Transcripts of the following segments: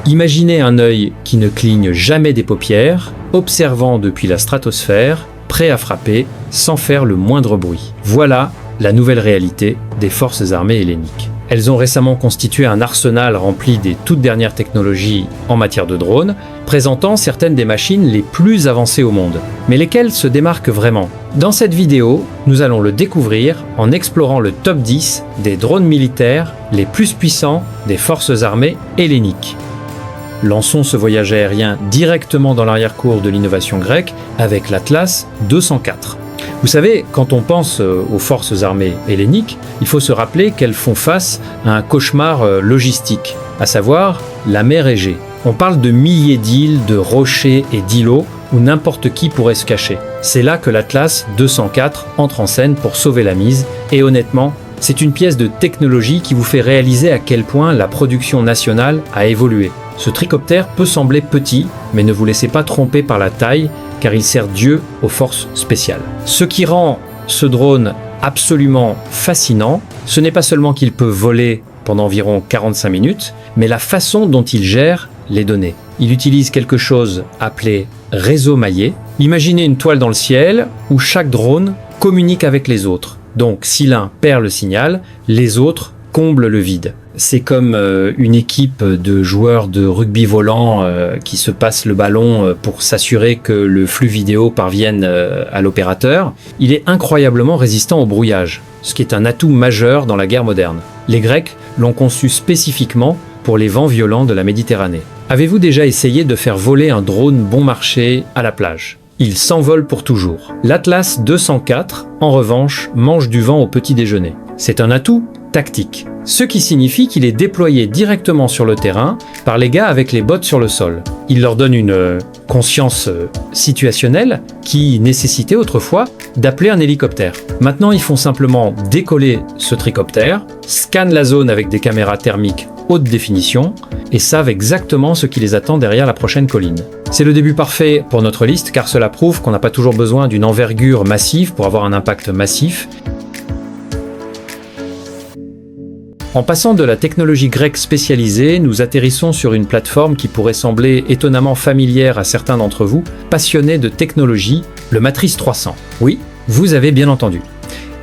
Imaginez un œil qui ne cligne jamais des paupières, observant depuis la stratosphère, prêt à frapper sans faire le moindre bruit. Voilà la nouvelle réalité des forces armées helléniques. Elles ont récemment constitué un arsenal rempli des toutes dernières technologies en matière de drones, présentant certaines des machines les plus avancées au monde. Mais lesquelles se démarquent vraiment? Dans cette vidéo, nous allons le découvrir en explorant le top 10 des drones militaires les plus puissants des forces armées helléniques. Lançons ce voyage aérien directement dans l'arrière-cour de l'innovation grecque avec l'Atlas 204. Vous savez, quand on pense aux forces armées helléniques, il faut se rappeler qu'elles font face à un cauchemar logistique, à savoir la mer Égée. On parle de milliers d'îles, de rochers et d'îlots où n'importe qui pourrait se cacher. C'est là que l'Atlas 204 entre en scène pour sauver la mise, et honnêtement, c'est une pièce de technologie qui vous fait réaliser à quel point la production nationale a évolué. Ce tricoptère peut sembler petit, mais ne vous laissez pas tromper par la taille, car il sert Dieu aux forces spéciales. Ce qui rend ce drone absolument fascinant, ce n'est pas seulement qu'il peut voler pendant environ 45 minutes, mais la façon dont il gère les données. Il utilise quelque chose appelé réseau maillé. Imaginez une toile dans le ciel où chaque drone communique avec les autres. Donc si l'un perd le signal, les autres comblent le vide. C'est comme une équipe de joueurs de rugby volant qui se passent le ballon pour s'assurer que le flux vidéo parvienne à l'opérateur. Il est incroyablement résistant au brouillage, ce qui est un atout majeur dans la guerre moderne. Les Grecs l'ont conçu spécifiquement pour les vents violents de la Méditerranée. Avez-vous déjà essayé de faire voler un drone bon marché à la plage? Il s'envole pour toujours. L'Atlas 204, en revanche, mange du vent au petit déjeuner. C'est un atout tactique, ce qui signifie qu'il est déployé directement sur le terrain par les gars avec les bottes sur le sol. Il leur donne une conscience situationnelle qui nécessitait autrefois d'appeler un hélicoptère. Maintenant, ils font simplement décoller ce tricoptère, scannent la zone avec des caméras thermiques haute définition et savent exactement ce qui les attend derrière la prochaine colline. C'est le début parfait pour notre liste car cela prouve qu'on n'a pas toujours besoin d'une envergure massive pour avoir un impact massif. En passant de la technologie grecque spécialisée, nous atterrissons sur une plateforme qui pourrait sembler étonnamment familière à certains d'entre vous, passionnés de technologie, le Matrice 300. Oui, vous avez bien entendu.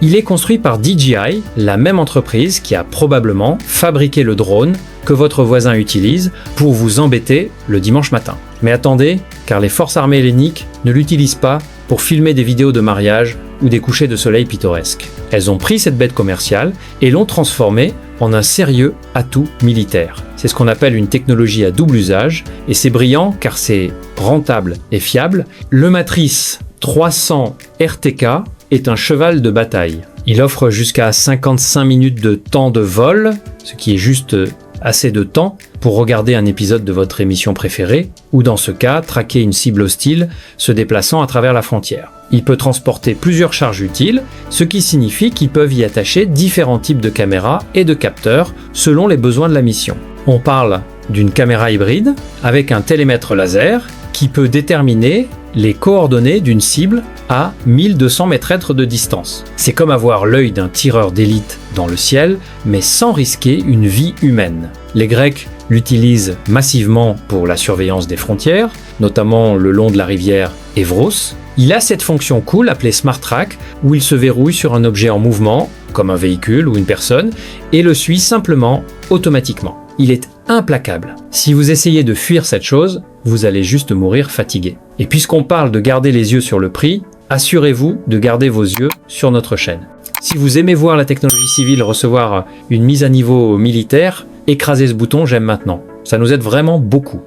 Il est construit par DJI, la même entreprise qui a probablement fabriqué le drone que votre voisin utilise pour vous embêter le dimanche matin. Mais attendez, car les forces armées helléniques ne l'utilisent pas pour filmer des vidéos de mariage ou des couchers de soleil pittoresques. Elles ont pris cette bête commerciale et l'ont transformée en un sérieux atout militaire. C'est ce qu'on appelle une technologie à double usage, et c'est brillant car c'est rentable et fiable. Le Matrice 300 RTK est un cheval de bataille. Il offre jusqu'à 55 minutes de temps de vol, ce qui est juste assez de temps pour regarder un épisode de votre émission préférée, ou dans ce cas, traquer une cible hostile se déplaçant à travers la frontière. Il peut transporter plusieurs charges utiles, ce qui signifie qu'ils peuvent y attacher différents types de caméras et de capteurs selon les besoins de la mission. On parle d'une caméra hybride avec un télémètre laser qui peut déterminer les coordonnées d'une cible à 1200 mètres de distance. C'est comme avoir l'œil d'un tireur d'élite dans le ciel, mais sans risquer une vie humaine. Les Grecs l'utilisent massivement pour la surveillance des frontières, notamment le long de la rivière Évros. Il a cette fonction cool appelée Smart Track, où il se verrouille sur un objet en mouvement, comme un véhicule ou une personne, et le suit simplement automatiquement. Il est implacable. Si vous essayez de fuir cette chose, vous allez juste mourir fatigué. Et puisqu'on parle de garder les yeux sur le prix, assurez-vous de garder vos yeux sur notre chaîne. Si vous aimez voir la technologie civile recevoir une mise à niveau militaire, écrasez ce bouton j'aime maintenant. Ça nous aide vraiment beaucoup.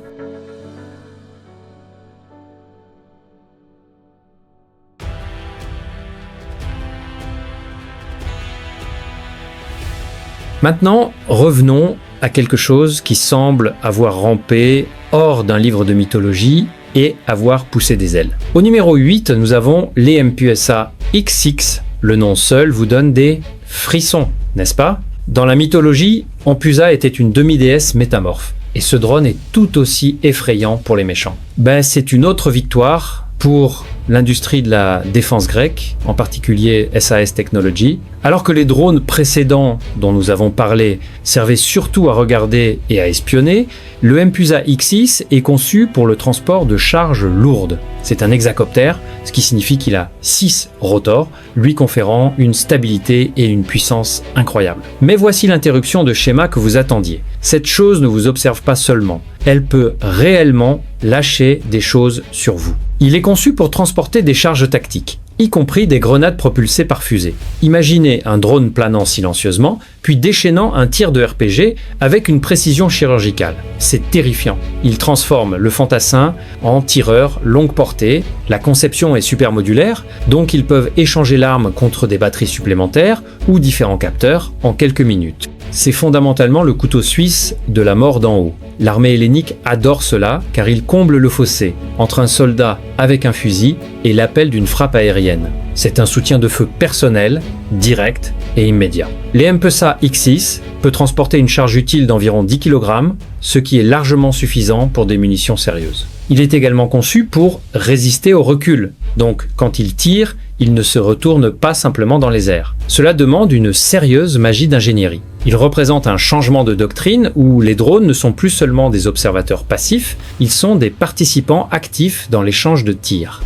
Maintenant, revenons à quelque chose qui semble avoir rampé hors d'un livre de mythologie et avoir poussé des ailes. Au numéro 8, nous avons l'EMPUSA X6. Le nom seul vous donne des frissons, n'est-ce pas? Dans la mythologie, Ampusa était une demi-déesse métamorphe. Et ce drone est tout aussi effrayant pour les méchants. C'est une autre victoire pour l'industrie de la défense grecque, en particulier SAS Technology. Alors que les drones précédents dont nous avons parlé servaient surtout à regarder et à espionner, le MPUSA X6 est conçu pour le transport de charges lourdes. C'est un hexacoptère, ce qui signifie qu'il a 6 rotors, lui conférant une stabilité et une puissance incroyables. Mais voici l'interruption de schéma que vous attendiez. Cette chose ne vous observe pas seulement, elle peut réellement lâcher des choses sur vous. Il est conçu pour transporter des charges tactiques, y compris des grenades propulsées par fusée. Imaginez un drone planant silencieusement, puis déchaînant un tir de RPG avec une précision chirurgicale. C'est terrifiant. Il transforme le fantassin en tireur longue portée. La conception est super modulaire, donc ils peuvent échanger l'arme contre des batteries supplémentaires ou différents capteurs en quelques minutes. C'est fondamentalement le couteau suisse de la mort d'en haut. L'armée hellénique adore cela car il comble le fossé entre un soldat avec un fusil et l'appel d'une frappe aérienne. C'est un soutien de feu personnel, direct et immédiat. Les MPUSA X6 peut transporter une charge utile d'environ 10 kg, ce qui est largement suffisant pour des munitions sérieuses. Il est également conçu pour résister au recul, donc quand il tire, il ne se retourne pas simplement dans les airs. Cela demande une sérieuse magie d'ingénierie. Il représente un changement de doctrine où les drones ne sont plus seulement des observateurs passifs, ils sont des participants actifs dans l'échange de tirs.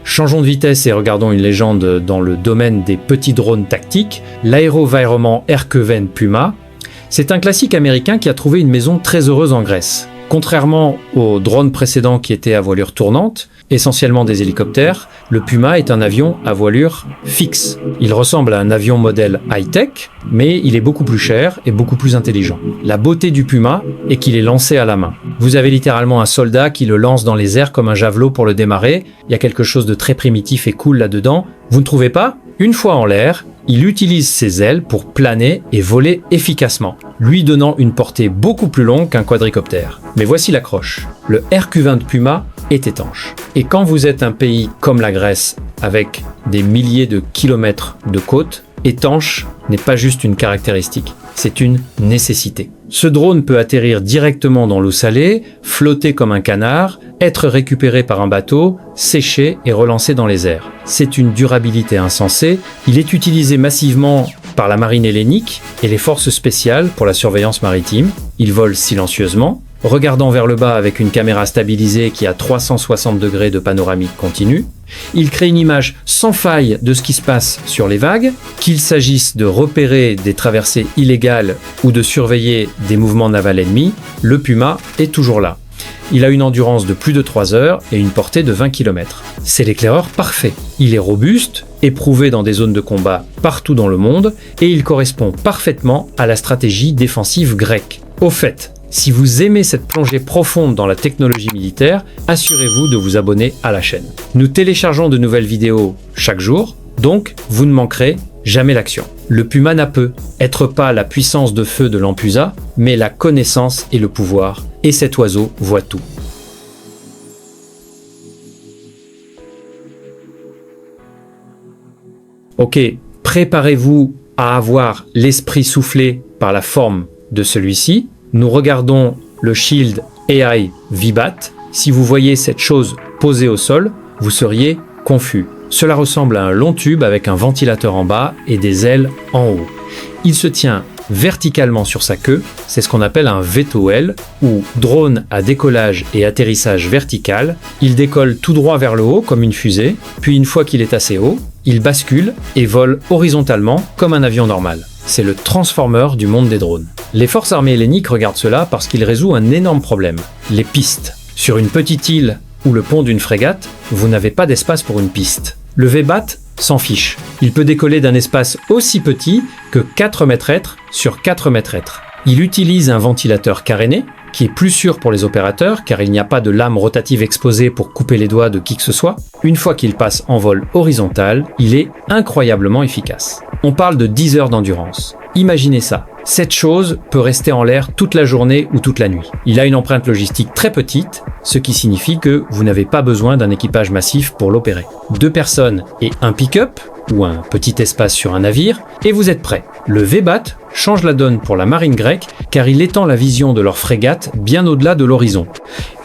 Changeons de vitesse et regardons une légende dans le domaine des petits drones tactiques, l'aérovirement Erkeven Puma. C'est un classique américain qui a trouvé une maison très heureuse en Grèce. Contrairement aux drones précédents qui étaient à voilure tournante, essentiellement des hélicoptères, le Puma est un avion à voilure fixe. Il ressemble à un avion modèle high-tech, mais il est beaucoup plus cher et beaucoup plus intelligent. La beauté du Puma est qu'il est lancé à la main. Vous avez littéralement un soldat qui le lance dans les airs comme un javelot pour le démarrer. Il y a quelque chose de très primitif et cool là-dedans. Vous ne trouvez pas ? Une fois en l'air, il utilise ses ailes pour planer et voler efficacement, lui donnant une portée beaucoup plus longue qu'un quadricoptère. Mais voici l'accroche. Le RQ-20 Puma est étanche. Et quand vous êtes un pays comme la Grèce, avec des milliers de kilomètres de côte, étanche n'est pas juste une caractéristique, c'est une nécessité. Ce drone peut atterrir directement dans l'eau salée, flotter comme un canard, être récupéré par un bateau, séché et relancé dans les airs. C'est une durabilité insensée. Il est utilisé massivement par la marine hellénique et les forces spéciales pour la surveillance maritime. Il vole silencieusement, regardant vers le bas avec une caméra stabilisée qui a 360 degrés de panoramique continue. Il crée une image sans faille de ce qui se passe sur les vagues, qu'il s'agisse de repérer des traversées illégales ou de surveiller des mouvements navals ennemis, le Puma est toujours là. Il a une endurance de plus de 3 heures et une portée de 20 km. C'est l'éclaireur parfait. Il est robuste, éprouvé dans des zones de combat partout dans le monde, et il correspond parfaitement à la stratégie défensive grecque. Au fait, si vous aimez cette plongée profonde dans la technologie militaire, assurez-vous de vous abonner à la chaîne. Nous téléchargeons de nouvelles vidéos chaque jour, donc vous ne manquerez jamais l'action. Le Puma n'a peut-être pas la puissance de feu de l'Ampusa, mais la connaissance et le pouvoir, et cet oiseau voit tout. Ok, préparez-vous à avoir l'esprit soufflé par la forme de celui-ci. Nous regardons le Shield AI Vibat. Si vous voyez cette chose posée au sol, vous seriez confus. Cela ressemble à un long tube avec un ventilateur en bas et des ailes en haut. Il se tient verticalement sur sa queue, c'est ce qu'on appelle un VTOL ou drone à décollage et atterrissage vertical. Il décolle tout droit vers le haut comme une fusée, puis une fois qu'il est assez haut, il bascule et vole horizontalement comme un avion normal. C'est le transformer du monde des drones. Les forces armées helléniques regardent cela parce qu'il résout un énorme problème, les pistes. Sur une petite île ou le pont d'une frégate, vous n'avez pas d'espace pour une piste. Le VBAT s'en fiche. Il peut décoller d'un espace aussi petit que 4 mètres sur 4 mètres. Il utilise un ventilateur caréné, qui est plus sûr pour les opérateurs car il n'y a pas de lame rotative exposée pour couper les doigts de qui que ce soit. Une fois qu'il passe en vol horizontal, il est incroyablement efficace. On parle de 10 heures d'endurance. Imaginez ça. Cette chose peut rester en l'air toute la journée ou toute la nuit. Il a une empreinte logistique très petite, ce qui signifie que vous n'avez pas besoin d'un équipage massif pour l'opérer. 2 personnes et un pick-up ou un petit espace sur un navire, et vous êtes prêt. Le V-BAT change la donne pour la marine grecque car il étend la vision de leurs frégates bien au-delà de l'horizon.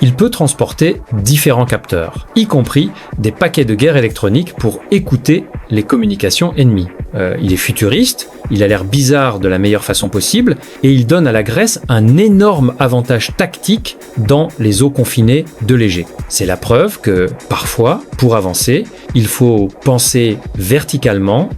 Il peut transporter différents capteurs, y compris des paquets de guerre électronique pour écouter les communications ennemies. Il est futuriste, il a l'air bizarre de la meilleure façon possible et il donne à la Grèce un énorme avantage tactique dans les eaux confinées de l'Égée. C'est la preuve que, parfois, pour avancer, il faut penser verticalement.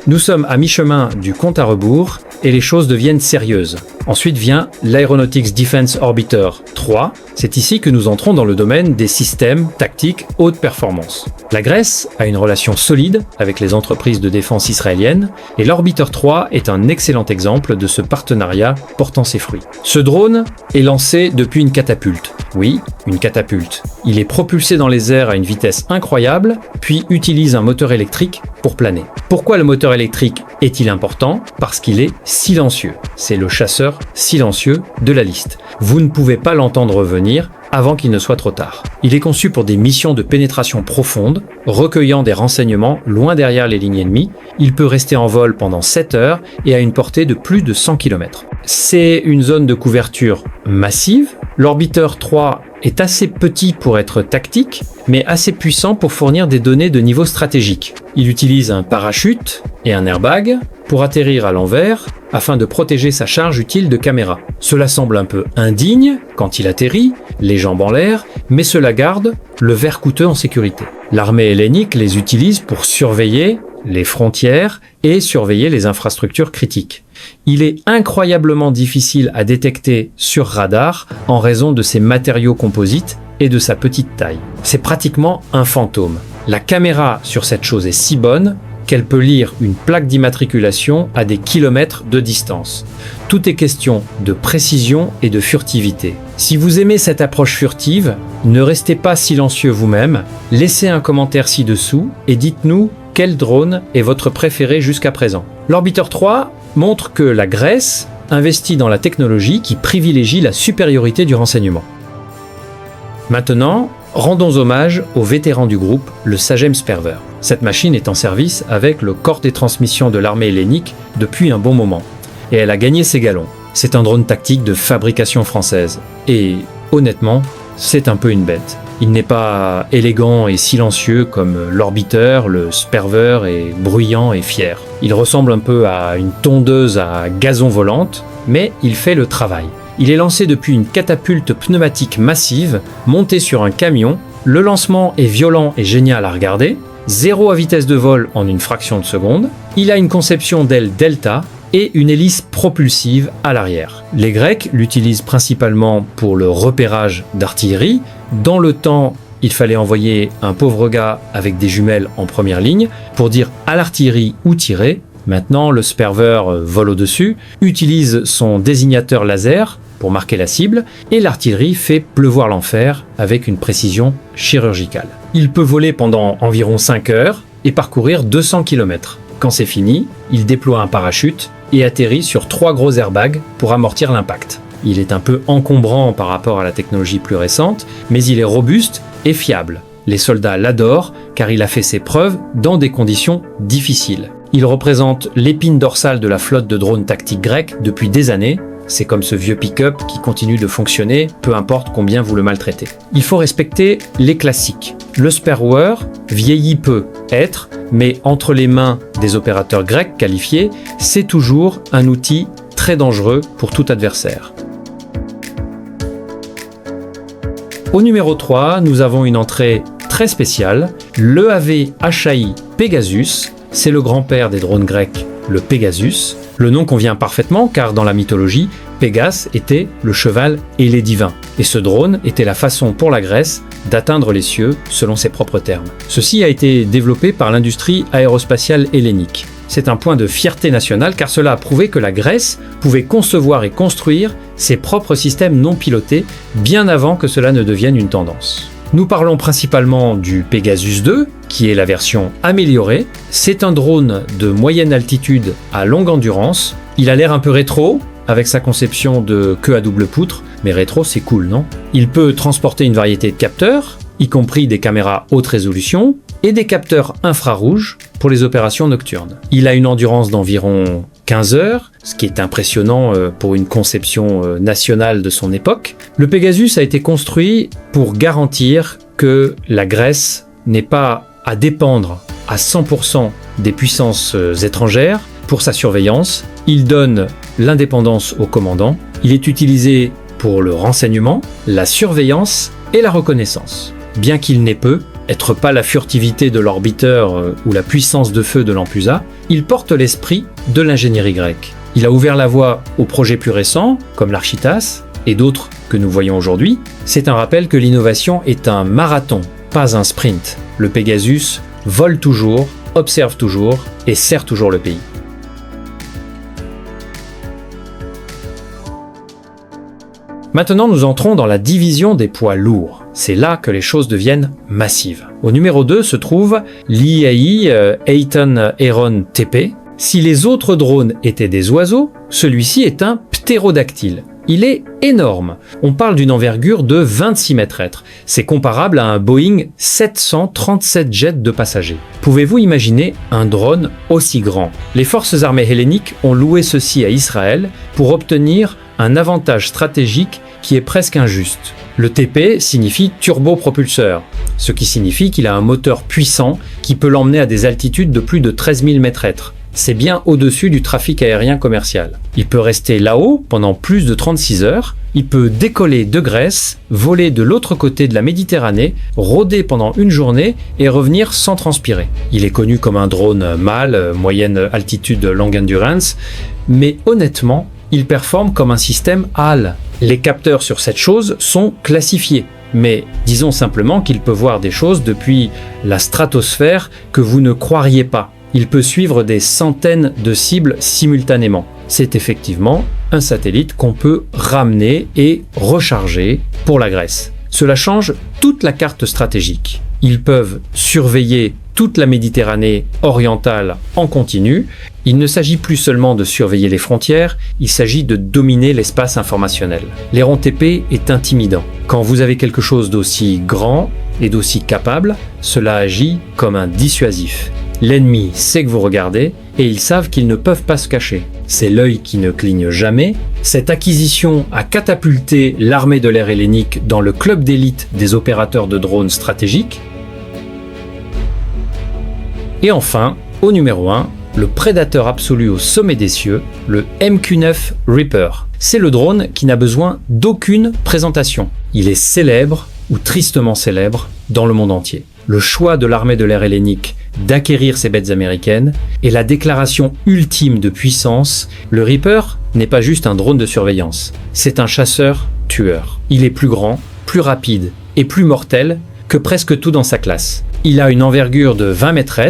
Nous sommes à mi-chemin du compte à rebours et les choses deviennent sérieuses. Ensuite vient l'Aeronautics Defense Orbiter 3. C'est ici que nous entrons dans le domaine des systèmes tactiques haute performance. La Grèce a une relation solide avec les entreprises de défense israéliennes et l'Orbiter 3 est un excellent exemple de ce partenariat portant ses fruits. Ce drone est lancé depuis une catapulte. Oui, une catapulte. Il est propulsé dans les airs à une vitesse incroyable, puis utilise un moteur électrique pour planer. Pourquoi le moteur électrique est-il important ? Parce qu'il est silencieux. C'est le chasseur silencieux de la liste. Vous ne pouvez pas l'entendre venir avant qu'il ne soit trop tard. Il est conçu pour des missions de pénétration profonde, recueillant des renseignements loin derrière les lignes ennemies. Il peut rester en vol pendant 7 heures et à une portée de plus de 100 km. C'est une zone de couverture massive. L'Orbiter 3 est assez petit pour être tactique, mais assez puissant pour fournir des données de niveau stratégique. Il utilise un parachute et un airbag pour atterrir à l'envers afin de protéger sa charge utile de caméra. Cela semble un peu indigne quand il atterrit, les jambes en l'air, mais cela garde le verre coûteux en sécurité. L'armée hellénique les utilise pour surveiller les frontières et surveiller les infrastructures critiques. Il est incroyablement difficile à détecter sur radar en raison de ses matériaux composites et de sa petite taille. C'est pratiquement un fantôme. La caméra sur cette chose est si bonne qu'elle peut lire une plaque d'immatriculation à des kilomètres de distance. Tout est question de précision et de furtivité. Si vous aimez cette approche furtive, ne restez pas silencieux vous-même, laissez un commentaire ci-dessous et dites-nous quel drone est votre préféré jusqu'à présent. L'Orbiter 3 montre que la Grèce investit dans la technologie qui privilégie la supériorité du renseignement. Maintenant, rendons hommage au vétéran du groupe, le Sagem Sperver. Cette machine est en service avec le corps des transmissions de l'armée hellénique depuis un bon moment, et elle a gagné ses galons. C'est un drone tactique de fabrication française, et honnêtement, c'est un peu une bête. Il n'est pas élégant et silencieux comme l'Orbiter, le Sperver est bruyant et fier. Il ressemble un peu à une tondeuse à gazon volante, mais il fait le travail. Il est lancé depuis une catapulte pneumatique massive, montée sur un camion. Le lancement est violent et génial à regarder. 0 à vitesse de vol en une fraction de seconde. Il a une conception d'aile delta et une hélice propulsive à l'arrière. Les Grecs l'utilisent principalement pour le repérage d'artillerie. Dans le temps, il fallait envoyer un pauvre gars avec des jumelles en première ligne pour dire à l'artillerie où tirer. Maintenant, le Sperver vole au-dessus, utilise son désignateur laser pour marquer la cible, et l'artillerie fait pleuvoir l'enfer avec une précision chirurgicale. Il peut voler pendant environ 5 heures et parcourir 200 km. Quand c'est fini, il déploie un parachute et atterrit sur 3 gros airbags pour amortir l'impact. Il est un peu encombrant par rapport à la technologie plus récente, mais il est robuste et fiable. Les soldats l'adorent car il a fait ses preuves dans des conditions difficiles. Il représente l'épine dorsale de la flotte de drones tactiques grecs depuis des années. C'est comme ce vieux pick-up qui continue de fonctionner, peu importe combien vous le maltraitez. Il faut respecter les classiques. Le Sperwer vieillit peu, mais entre les mains des opérateurs grecs qualifiés, c'est toujours un outil très dangereux pour tout adversaire. Au numéro 3, nous avons une entrée très spéciale, l'EAV HAI Pegasus. C'est le grand-père des drones grecs, le Pegasus. Le nom convient parfaitement car dans la mythologie, Pégase était le cheval ailé divin. Et ce drone était la façon pour la Grèce d'atteindre les cieux selon ses propres termes. Ceci a été développé par l'industrie aérospatiale hellénique. C'est un point de fierté nationale car cela a prouvé que la Grèce pouvait concevoir et construire ses propres systèmes non pilotés bien avant que cela ne devienne une tendance. Nous parlons principalement du Pegasus 2, qui est la version améliorée. C'est un drone de moyenne altitude à longue endurance. Il a l'air un peu rétro, avec sa conception de queue à double poutre, mais rétro c'est cool, non ? Il peut transporter une variété de capteurs, y compris des caméras haute résolution et des capteurs infrarouges pour les opérations nocturnes. Il a une endurance d'environ 15 heures, ce qui est impressionnant pour une conception nationale de son époque. Le Pegasus a été construit pour garantir que la Grèce n'est pas à dépendre à 100% des puissances étrangères pour sa surveillance. Il donne l'indépendance au commandant. Il est utilisé pour le renseignement, la surveillance et la reconnaissance. Bien qu'il n'ait peu, être pas la furtivité de l'orbiteur ou la puissance de feu de Lampusa, il porte l'esprit de l'ingénierie grecque. Il a ouvert la voie aux projets plus récents, comme l'Architas et d'autres que nous voyons aujourd'hui. C'est un rappel que l'innovation est un marathon, pas un sprint. Le Pegasus vole toujours, observe toujours et sert toujours le pays. Maintenant, nous entrons dans la division des poids lourds. C'est là que les choses deviennent massives. Au numéro 2 se trouve l'IAI Eitan Heron TP. Si les autres drones étaient des oiseaux, celui-ci est un ptérodactyle. Il est énorme. On parle d'une envergure de 26 mètres. C'est comparable à un Boeing 737 jet de passagers. Pouvez-vous imaginer un drone aussi grand? Les forces armées helléniques ont loué ceci à Israël pour obtenir un avantage stratégique qui est presque injuste. Le TP signifie turbopropulseur, ce qui signifie qu'il a un moteur puissant qui peut l'emmener à des altitudes de plus de 13 000 mètres. C'est bien au-dessus du trafic aérien commercial. Il peut rester là-haut pendant plus de 36 heures, il peut décoller de Grèce, voler de l'autre côté de la Méditerranée, rôder pendant une journée et revenir sans transpirer. Il est connu comme un drone MAL, moyenne altitude longue endurance, mais honnêtement, il performe comme un système HAL. Les capteurs sur cette chose sont classifiés, mais disons simplement qu'il peut voir des choses depuis la stratosphère que vous ne croiriez pas. Il peut suivre des centaines de cibles simultanément. C'est effectivement un satellite qu'on peut ramener et recharger pour la Grèce. Cela change toute la carte stratégique. Ils peuvent surveiller toute la Méditerranée orientale en continu. Il ne s'agit plus seulement de surveiller les frontières, il s'agit de dominer l'espace informationnel. L'Héron TP est intimidant. Quand vous avez quelque chose d'aussi grand et d'aussi capable, cela agit comme un dissuasif. L'ennemi sait que vous regardez et ils savent qu'ils ne peuvent pas se cacher. C'est l'œil qui ne cligne jamais. Cette acquisition a catapulté l'armée de l'air hellénique dans le club d'élite des opérateurs de drones stratégiques. Et enfin, au numéro 1, le prédateur absolu au sommet des cieux, le MQ-9 Reaper. C'est le drone qui n'a besoin d'aucune présentation. Il est célèbre, ou tristement célèbre, dans le monde entier. Le choix de l'armée de l'air hellénique d'acquérir ces bêtes américaines est la déclaration ultime de puissance. Le Reaper n'est pas juste un drone de surveillance, c'est un chasseur-tueur. Il est plus grand, plus rapide et plus mortel que presque tout dans sa classe. Il a une envergure de 20 mètres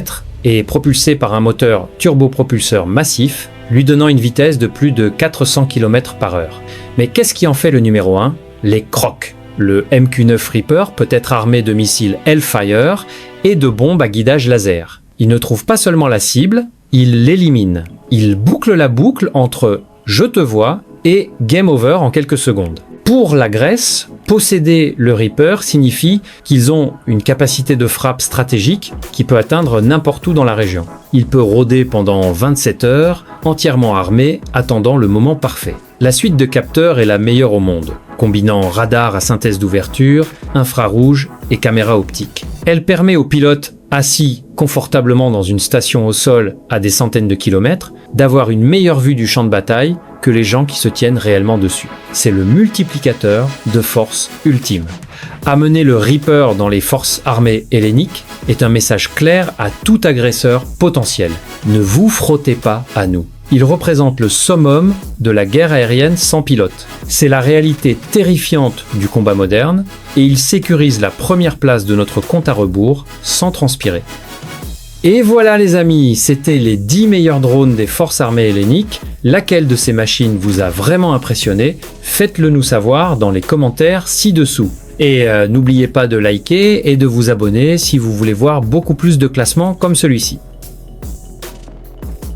et est propulsé par un moteur turbopropulseur massif, lui donnant une vitesse de plus de 400 km/h. Mais qu'est-ce qui en fait le numéro 1? Les crocs. Le MQ-9 Reaper peut être armé de missiles Hellfire et de bombes à guidage laser. Il ne trouve pas seulement la cible, il l'élimine. Il boucle la boucle entre « je te vois » et « game over » en quelques secondes. Pour la Grèce, posséder le Reaper signifie qu'ils ont une capacité de frappe stratégique qui peut atteindre n'importe où dans la région. Il peut rôder pendant 27 heures, entièrement armé, attendant le moment parfait. La suite de capteurs est la meilleure au monde, combinant radar à synthèse d'ouverture, infrarouge et caméra optique. Elle permet aux pilotes assis confortablement dans une station au sol à des centaines de kilomètres d'avoir une meilleure vue du champ de bataille que les gens qui se tiennent réellement dessus. C'est le multiplicateur de force ultime. Amener le Reaper dans les forces armées helléniques est un message clair à tout agresseur potentiel. Ne vous frottez pas à nous. Il représente le summum de la guerre aérienne sans pilote. C'est la réalité terrifiante du combat moderne et il sécurise la première place de notre compte à rebours sans transpirer. Et voilà les amis, c'était les 10 meilleurs drones des forces armées helléniques. Laquelle de ces machines vous a vraiment impressionné? Faites-le nous savoir dans les commentaires ci-dessous. Et n'oubliez pas de liker et de vous abonner si vous voulez voir beaucoup plus de classements comme celui-ci.